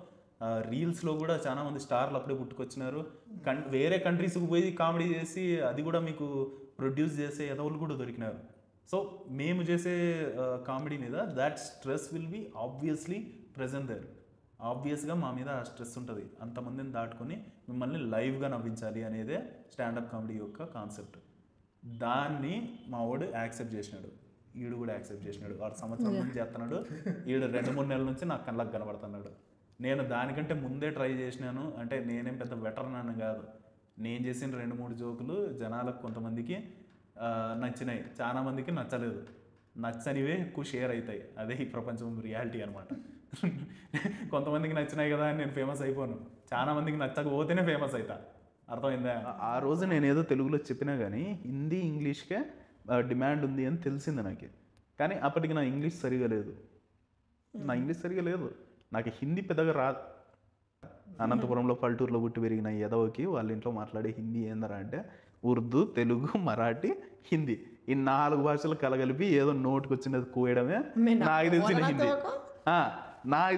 రీల్స్లో కూడా చాలా మంది స్టార్లు అప్పుడే పుట్టుకొచ్చినారు. వేరే కంట్రీస్కి పోయి కామెడీ చేసి అది కూడా మీకు ప్రొడ్యూస్ చేసే ఎదవులు కూడా దొరికినారు. సో మేము చేసే కామెడీ మీద that stress will be obviously present there. ఆబ్వియస్గా మా మీద ఆ స్ట్రెస్ ఉంటుంది. అంతమందిని దాటుకొని మిమ్మల్ని లైవ్గా నవ్వించాలి అనేదే స్టాండప్ కామెడీ యొక్క కాన్సెప్ట్. దాన్ని మా వాడు యాక్సెప్ట్ చేసినాడు, ఈడు కూడా యాక్సెప్ట్ చేసినాడు. వాడు సంవత్సరం నుంచి చేస్తున్నాడు, ఈడు 2-3 నెలల నుంచి నాకు కళ్ళకు కనబడుతున్నాడు. నేను దానికంటే ముందే ట్రై చేసినాను. అంటే నేనేం పెద్ద వెటరన్ అని కాదు, నేను చేసిన 2-3 జోకులు జనాలకు కొంతమందికి నచ్చినాయి, చాలా మందికి నచ్చలేదు. నచ్చనివే ఎక్కువ షేర్ అవుతాయి. అదే ఈ ప్రపంచం రియాలిటీ అనమాట. కొంతమందికి నచ్చినాయి కదా అని నేను ఫేమస్ అయిపోను, చాలా మందికి నచ్చకపోతేనే ఫేమస్ అవుతా. అర్థమైందా? ఆ రోజు నేను ఏదో తెలుగులో చెప్పినా కానీ హిందీ ఇంగ్లీష్కే డిమాండ్ ఉంది అని తెలిసింది నాకు. కానీ అప్పటికి నా ఇంగ్లీష్ సరిగా లేదు. నాకు హిందీ పెద్దగా రాదు. అనంతపురంలో పల్లెటూరులో పుట్టి పెరిగిన ఎదవకి వాళ్ళ ఇంట్లో మాట్లాడే హిందీ ఏందరా అంటే ఉర్దూ, తెలుగు, మరాఠీ, హిందీ, ఈ 4 భాషలు కలగలిపి ఏదో నోటుకు వచ్చినది కోయడమే నాకు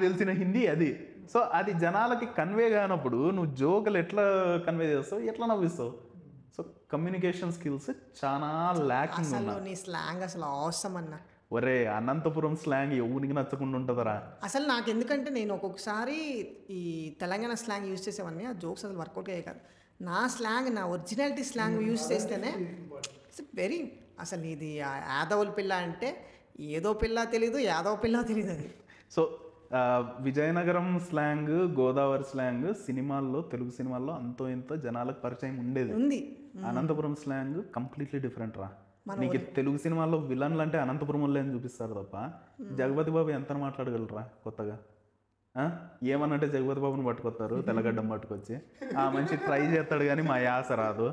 తెలిసిన హిందీ అది. సో అది జనాలకి కన్వే కానప్పుడు నువ్వు జోకులు ఎట్లా కన్వే చేస్తావు, ఎట్లా నవ్విస్తావు? సో కమ్యూనికేషన్ స్కిల్స్ చాలా ల్యాకింగ్ నీ స్లాంగ్ అసలు అవసరం అన్న. ఒరే అనంతపురం స్లాంగ్ ఎవరికి నచ్చకుండా ఉంటుందరా అసలు. నాకు ఎందుకంటే నేను ఒక్కొక్కసారి ఈ తెలంగాణ స్లాంగ్ యూజ్ చేసేవన్నీ ఆ జోక్స్ అసలు వర్కౌట్ అయ్యే కాదు. నా స్లాంగ్, నా ఒరిజినాలిటీ స్లాంగ్ యూజ్ చేస్తేనే ఇట్స్ వెరీ. అసలు ఇది యాదవుల పిల్ల అంటే ఏదో పిల్ల తెలీదు, యాదవ పిల్ల తెలీదు అది. So Vizianagaram slang, Godavari slang సినిమాల్లో, తెలుగు సినిమాల్లో అంతో ఎంతో జనాలకు పరిచయం ఉండేది. అనంతపురం స్లాంగ్ కంప్లీట్లీ డిఫరెంట్ రా. నీకు తెలుగు సినిమాల్లో విలన్లు అంటే అనంతపురం వాళ్ళే అని చూపిస్తారు తప్ప జగపతి బాబు ఎంత మాట్లాడగలరా కొత్తగా? ఏమనంటే జగపతి బాబుని పట్టుకొస్తారు, తెల్లగడ్డం పట్టుకొచ్చి ఆ మనిషి ట్రై చేస్తాడు కానీ మా యాస రాదు.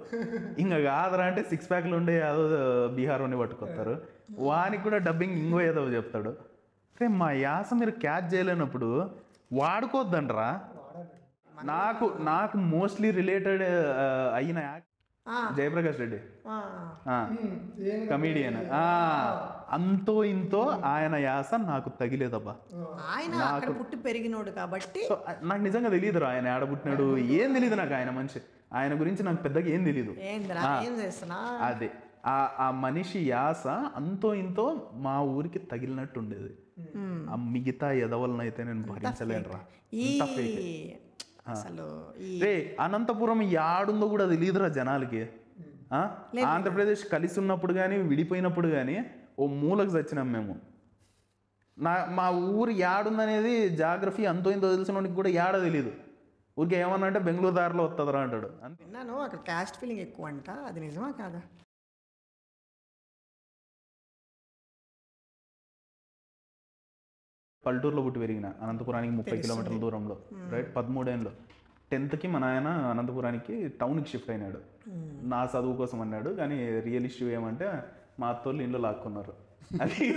ఇంకా కాదరా అంటే 6 ప్యాక్లు ఉండే ఏదో బీహార్ అని పట్టుకొస్తారు, వానికి కూడా డబ్బింగ్ ఇంకో ఏదో చెప్తాడు. రే మా యాస మీరు క్యాచ్ చేయలేనప్పుడు వాడుకోవద్దండ్రా. నాకు మోస్ట్లీ రిలేటెడ్ అయిన జయప్రకాష్ రెడ్డి కమీడియన్, అంతో ఇంతో ఆయన యాస నాకు తగిలేదబ్బా. ఆయన పుట్టి పెరిగినోడు కాబట్టి నాకు నిజంగా తెలియదురా ఆయన ఆడ పుట్టినాడు, ఏం తెలియదు నాకు ఆయన మనిషి. ఆయన గురించి నాకు పెద్దగా ఏం తెలీదు. అదే ఆ మనిషి యాస అంతో ఇంతో మా ఊరికి తగిలినట్టు ఉండేది. ఆ మిగతా ఎదవలనైతే నేను భరించలేనురా. రే అనంతపురం యాడుందో కూడా తెలియదురా జనాలకి. ఆంధ్రప్రదేశ్ కలిసి ఉన్నప్పుడు కానీ విడిపోయినప్పుడు కానీ ఓ మూలకు చచ్చినాం మేము. మా ఊరు యాడుందనేది జాగ్రఫీ అంతో ఇంతో తెలిసిన కూడా యాడ తెలియదు. ఊరికే ఏమన్నా అంటే బెంగళూరు దారిలో వస్తుందిరా అంటాడు. విన్నాను అక్కడ క్యాస్ట్ ఫీలింగ్ ఎక్కువ అంట, అది నిజమా కాదా? పల్లెటూరులో పుట్టి పెరిగిన, అనంతపురానికి 30 కిలోమీటర్ల దూరంలో, రైట్. 13 ఏళ్ళు 10th మా నాయన అనంతపురానికి టౌన్కి షిఫ్ట్ అయినాడు. నా చదువు కోసం అన్నాడు, కానీ రియల్ ఇష్యూ ఏమంటే మా అత్తోళ్ళు ఇంట్లో లాక్కున్నారు. అది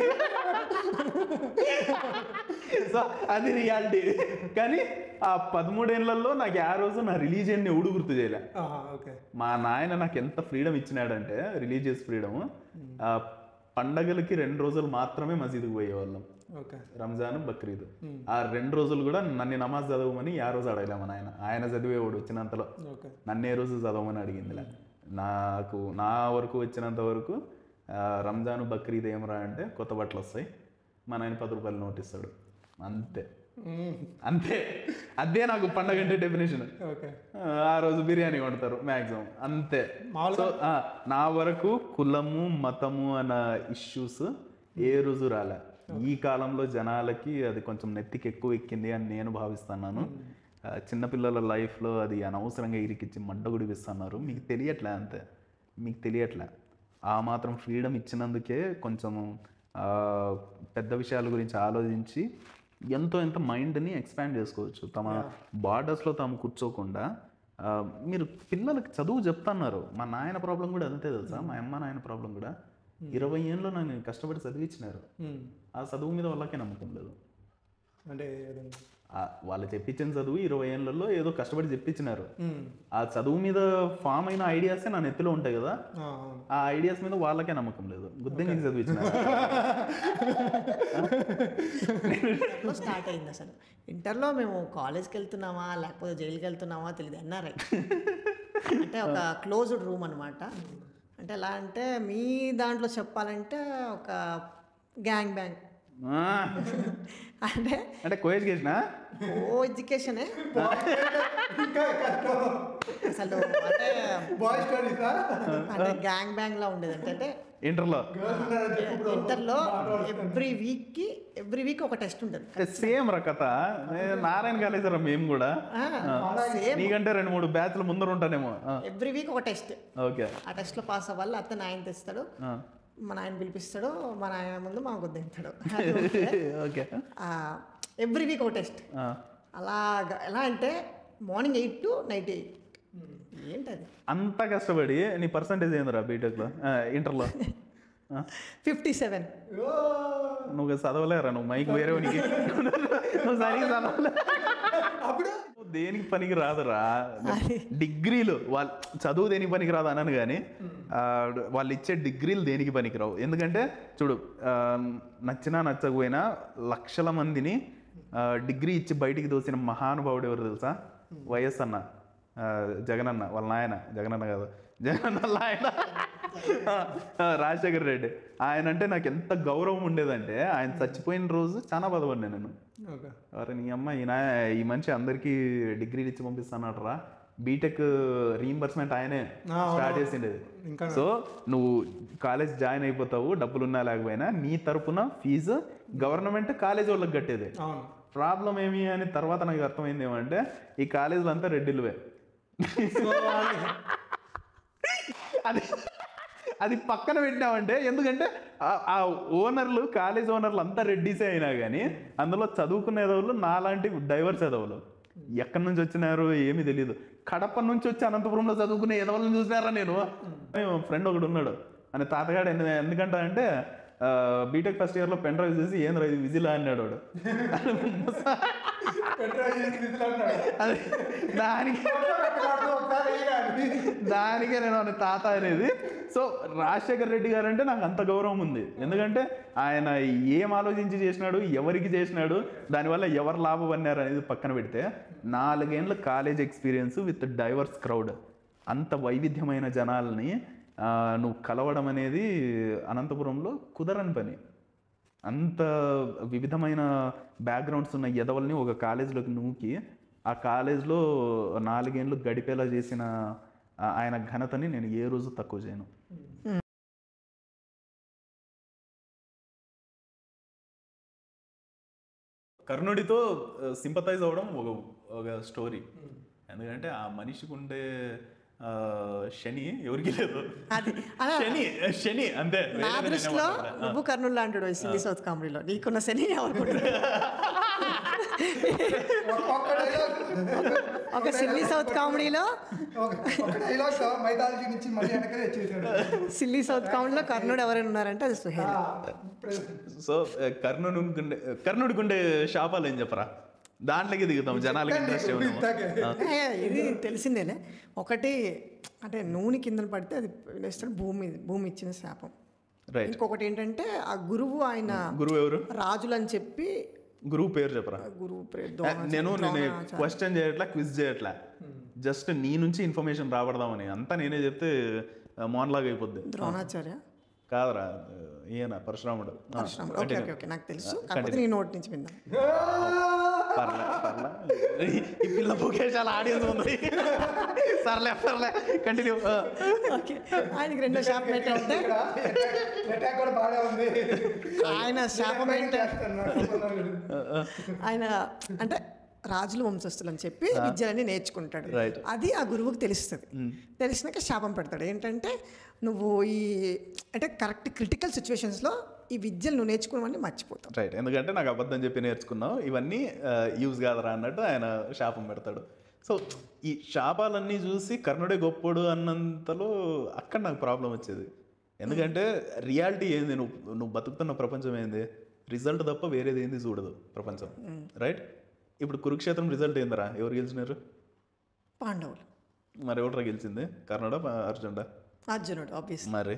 సో అది రియాలిటీ. కానీ ఆ 13 ఏళ్లలో నాకు ఆ రోజు నా రిలీజియన్ని ఎవడు గుర్తు చేయలే. మా నాయన నాకు ఎంత ఫ్రీడమ్ ఇచ్చినాడంటే, రిలీజియస్ ఫ్రీడమ్. పండగలకి 2 రోజులు మాత్రమే మసీదుకి పోయేవాళ్ళం, ఓకే. రంజాన్ బక్రీద్. ఆ 2 రోజులు కూడా నన్ను నమాజ్ చదవమని ఆ రోజు అడగలేము ఆయన చదివేవాడు వచ్చినంతలో. నన్ను ఏ రోజు చదవమని అడిగిందిలే. నా వరకు వచ్చినంత వరకు రంజాన్ బక్రీద్ ఏమరా అంటే కొత్త బట్టలు వస్తాయి, మా నాయన 10 రూపాయలు నోట్ ఇస్తాడు, అంతే. అదే నాకు పండగ అంటే డెఫినేషన్. ఆ రోజు బిర్యానీ వండుతారు మ్యాక్సిమం, అంతే. సో నా వరకు కులము మతము అన్న ఇష్యూస్ ఏ రోజు రాలే. ఈ కాలంలో జనాలకి అది కొంచెం నెత్తికి ఎక్కువ ఎక్కింది అని నేను భావిస్తున్నాను. చిన్నపిల్లల లైఫ్లో అది అనవసరంగా ఇరికిచ్చి మడ్డగుడిపిస్తున్నారు. మీకు తెలియట్లే, అంతే, మీకు తెలియట్లే. ఆ మాత్రం ఫ్రీడమ్ ఇచ్చినందుకే కొంచెం పెద్ద విషయాల గురించి ఆలోచించి ఎంత మైండ్ని ఎక్స్పాండ్ చేసుకోవచ్చు. తమ బార్డర్స్లో తాము కూర్చోకుండా మీరు పిల్లలకి చదువు చెప్తున్నారు. మా నాయన ప్రాబ్లం కూడా అంతే తెలుసా, మా అమ్మ నాయన ప్రాబ్లం కూడా 20 ఏళ్ళు నన్ను కష్టపడి చదివించినారు. ఆ చదువు మీద వాళ్ళకే నమ్మకం లేదు. అంటే వాళ్ళు చెప్పించిన చదువు 20 ఏళ్లలో ఏదో కష్టపడి చెప్పించినారు. ఆ చదువు మీద ఫామ్ అయిన ఐడియాసే నా నెత్తిలో ఉంటాయి కదా, ఆ ఐడియాస్ మీద వాళ్ళకే నమ్మకం లేదు. గుద్దే చదివించినారు. స్టార్ట్ అయింది అసలు. ఇంటర్లో మేము కాలేజ్కి వెళ్తున్నామా లేకపోతే జైలుకి వెళ్తున్నామా తెలియదు. ఎన్ఆర్ఐ అంటే ఒక క్లోజ్డ్ రూమ్ అనమాట. అంటే ఎలా అంటే మీ దాంట్లో చెప్పాలంటే ఒక గ్యాంగ్ బ్యాంగ్, అంటే కో ఎడ్యుకేషనా? కో ఎడ్యుకేషనే అసలు. అంటే గ్యాంగ్ బ్యాంగ్ లా ఉండేది. అంటే ఇంటర్లో ఎవ్రీ వీక్ ఒక టెస్ట్ ఉంటుంది. సేమ్ రకత నారాయణ కాలేజ్ రా మేము కూడా. నీకంటే 2-3 బ్యాచ్లు ముందర ఉంటానేమో. ఎవ్రీ వీక్ ఒక టెస్ట్. ఓకే. ఆ టెస్ట్ లో పాస్ అవ్వాలి. అతను ఆయన తెస్తాడు, మా నాయన పిలిపిస్తాడు, మా నాయన ముందు మా గుద్దింటాడు. ఎవ్రీ వీక్ ఒక టెస్ట్. అలాగా ఎలా అంటే మార్నింగ్ 8 to నైట్ 8. ఏంటది అంత కష్టపడి? నీ పర్సంటేజ్ ఏందిరా బీటెక్లో ఇంటర్లో? 57. నువ్వు చదవలేరా? నువ్వు మైక్ వేరే నువ్వు సరిగ్గా చదవలే. అప్పుడు దేనికి పనికి రాదురా డిగ్రీలు. వాళ్ళు చదువు దేనికి పనికి రాదు అన్నాను, కానీ వాళ్ళు ఇచ్చే డిగ్రీలు దేనికి పనికిరావు. ఎందుకంటే చూడు, నచ్చినా నచ్చకపోయినా లక్షల మందిని డిగ్రీ ఇచ్చి బయటికి దోసిన మహానుభావుడు ఎవరు తెలుసా? వైఎస్ అన్న, జగనన్న వాళ్ళ నాయన. జగనన్న కాదు, జగనన్న ఆయన రాజశేఖర్ రెడ్డి. ఆయన అంటే నాకు ఎంత గౌరవం ఉండేదంటే, ఆయన చచ్చిపోయిన రోజు చాలా బాధపడినా నేను. అరే నీ అమ్మ, ఈ మనిషి అందరికీ డిగ్రీలు ఇచ్చి పంపిస్తున్నాడు రా. బీటెక్ రీయింబర్స్మెంట్ ఆయనే స్టార్ట్ చేసిండేది. సో నువ్వు కాలేజ్ జాయిన్ అయిపోతావు, డబ్బులున్నా లేకపోయినా, నీ తరపున ఫీజు గవర్నమెంట్ కాలేజ్ వాళ్ళకి కట్టేది. ప్రాబ్లం ఏమి అని తర్వాత నాకు అర్థమైంది ఏమంటే, ఈ కాలేజీలో అంతా రెడ్డిలువే. అది పక్కన పెట్టినామంటే, ఎందుకంటే ఆ ఓనర్లు, కాలేజ్ ఓనర్లు అంతా రెడ్డిసే అయినా కానీ అందులో చదువుకునే ఎదవులు నాలాంటి డైవర్స్ ఎదవులు. ఎక్కడి నుంచి వచ్చినారు ఏమీ తెలియదు. కడప నుంచి వచ్చి అనంతపురంలో చదువుకునే ఎదవులను చూసినారా నేను. ఫ్రెండ్ ఒకడు ఉన్నాడు, అని తాతగాడు ఎందుకంటా అంటే బీటెక్ ఫస్ట్ ఇయర్లో పెన్ డ్రైవ్ చేసి ఏంద్ర ఇది విజిలా అన్నాడు వాడు. దానికే నేను అని తాత అనేది. సో రాజశేఖర్ రెడ్డి గారు అంటే నాకు అంత గౌరవం ఉంది. ఎందుకంటే ఆయన ఏం ఆలోచించి చేసినాడు, ఎవరికి చేసినాడు, దానివల్ల ఎవరు లాభపడినారు అనేది పక్కన పెడితే, 4 ఏళ్ళ college experience with divorce crowd, అంత వైవిధ్యమైన జనాల్ని నువ్వు కలవడం అనేది అనంతపురంలో కుదరని పని. అంత వివిధమైన బ్యాక్గ్రౌండ్స్ ఉన్న ఎదవల్ని ఒక కాలేజీలోకి నూకి ఆ కాలేజ్లో 4 ఏళ్ళు గడిపేలా చేసిన ఆయన ఘనతని నేను ఏ రోజు తక్కువ చేయను. కర్ణుడితో సింపతైజ్ అవ్వడం ఒక స్టోరీ. ఎందుకంటే ఆ మనిషికి ఉండే శని ఎవరికి లేదు. శని అంతే. నా దృష్టిలో నువ్వు కర్నూలు అంటాడు సిల్లీ సౌత్ కామెడీలో, నీకున్న శని ఒక సిల్లీ సౌత్ కామెడీలో సిల్లీ సౌత్ కామెడీలో కర్ణుడు ఎవరైనా ఉన్నారంటే అది సుహేల్. సో కర్ణుడికి ఉండే శాపాలు ఏం చెప్పరా? దాంట్లోకి దిగుతాం, జనాలకి ఇంట్రెస్ట్. ఇది తెలిసిందేనే. ఒకటి అంటే నూనె కింద పడితే అది వేస్తాడు, భూమి ఇచ్చిన శాపం. రైట్. ఇంకొకటి ఏంటంటే ఆ గురువు ఆయన గురువు ఎవరు? రాజులు అని చెప్పి గురువు పేరు చెప్పరా? గురువు నేను క్వశ్చన్ చేయట్లా, క్విజ్ చేయట్లా, జస్ట్ నీ నుంచి ఇన్ఫర్మేషన్ రాబడదామని. అంతా నేనే చెప్తే మోన్లాగా అయిపోద్ది. ద్రోణాచార్య కాదరా, ఈయన పరశురాముడు. ఓకే ఓకే ఓకే, నాకు తెలుసు, కాకపోతే నీ నోటి నుంచి విందాం. ఈ పిల్ల భూకేశాల ఆడియన్స్ ఉంది. సర్లే సర్లే, కంటిన్యూ. ఓకే, ఆయనకి రెండో శాపం ఏంటంటే ఆయన శాపం ఏంటంటే ఆయన అంటే రాజుల వంశస్థులు అని చెప్పి విద్యలన్నీ నేర్చుకుంటాడు. అది ఆ గురువుకి తెలుస్తుంది. తెలిసినాక శాపం పెడతాడు ఏంటంటే నువ్వు ఈ అంటే కరెక్ట్ క్రిటికల్ సిచ్యువేషన్స్లో ఈ విద్యలు నువ్వు నేర్చుకున్నావని మర్చిపోతావు. రైట్, ఎందుకంటే నాకు అబద్ధం చెప్పి నేర్చుకున్నావు, ఇవన్నీ యూజ్ కాదరా అన్నట్టు ఆయన శాపం పెడతాడు. సో ఈ శాపాలన్నీ చూసి కర్ణుడే గొప్పోడు అన్నంతలో అక్కడ నాకు ప్రాబ్లం వచ్చేది. ఎందుకంటే రియాలిటీ ఏంది, నువ్వు బతుకుతున్న ప్రపంచం ఏంది, రిజల్ట్ తప్ప వేరేది ఏంది చూడదు ప్రపంచం. రైట్, ఇప్పుడు కురుక్షేత్రం రిజల్ట్ ఏందిరా, ఎవరు గెలిచినారు? పాండవులు. మరి ఎవడరా గెలిచింది, కర్ణుడా అర్జునుడా? అర్జునుడు ఆబ్వియస్లీ. మరి